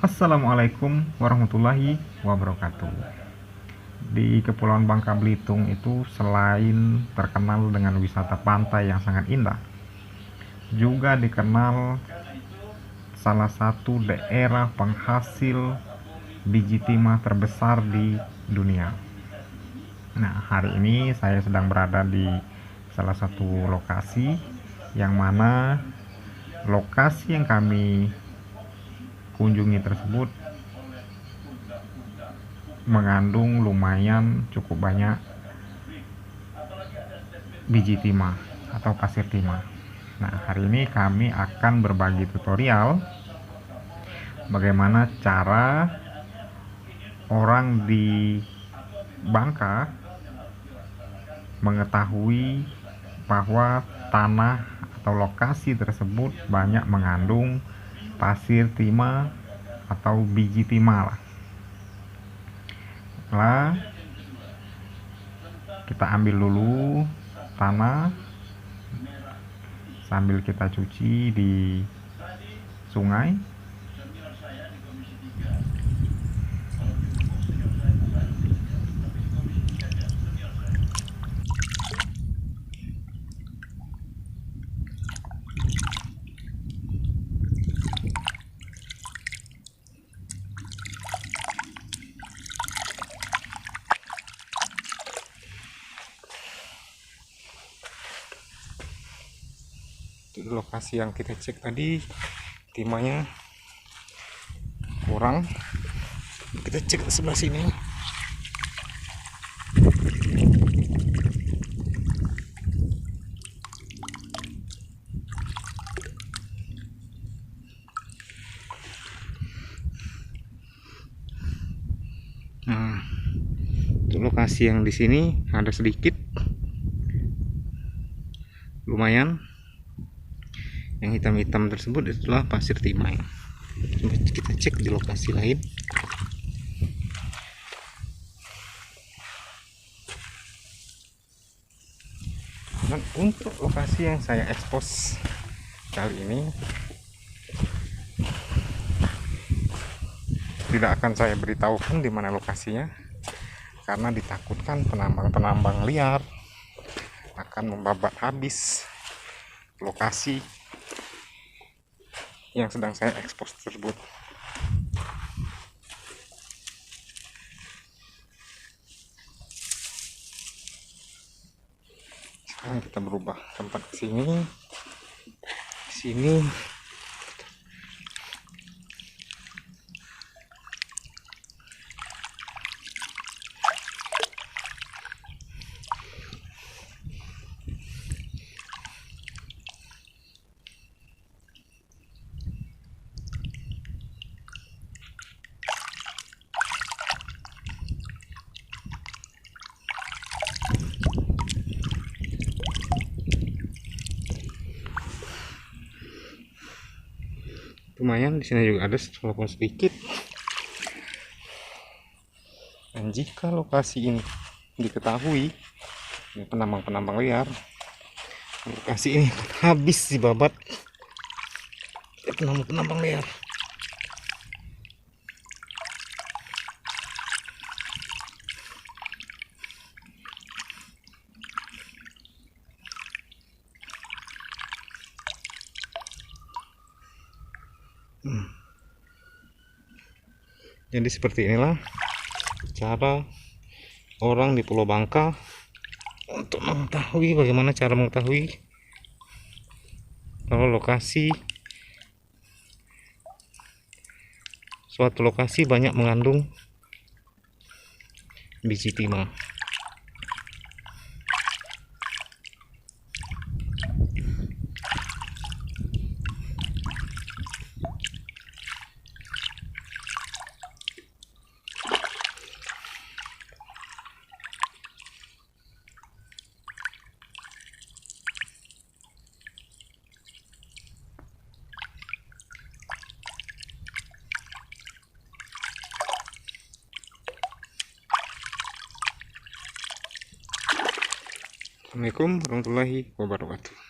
Assalamualaikum warahmatullahi wabarakatuh. Di Kepulauan Bangka Belitung itu selain terkenal dengan wisata pantai yang sangat indah, juga dikenal salah satu daerah penghasil biji timah terbesar di dunia. Nah, hari ini saya sedang berada di salah satu lokasi yang mana lokasi yang kami kunjungi tersebut mengandung lumayan cukup banyak biji timah atau pasir timah. Nah, hari ini kami akan berbagi tutorial bagaimana cara orang di Bangka mengetahui bahwa tanah atau lokasi tersebut banyak mengandung pasir timah atau biji timah lah. Kita ambil dulu tanah sambil kita cuci di sungai. Di lokasi yang kita cek tadi timahnya kurang, kita cek ke sebelah sini. Nah, untuk lokasi yang di sini ada sedikit, lumayan. Yang hitam-hitam tersebut itulah pasir timah. Coba kita cek di lokasi lain. Dan untuk lokasi yang saya ekspos kali ini tidak akan saya beritahukan di mana lokasinya, karena ditakutkan penambang-penambang liar akan membabat habis lokasi yang sedang saya ekspos tersebut. Sekarang kita berubah tempat ke sini. Lumayan, di sini juga ada walaupun sedikit. Dan jika lokasi ini diketahui penambang-penambang liar, lokasi ini habis dibabat penambang-penambang liar. Jadi seperti inilah cara orang di Pulau Bangka untuk mengetahui, bagaimana cara mengetahui kalau suatu lokasi banyak mengandung biji timah. Assalamualaikum warahmatullahi wabarakatuh.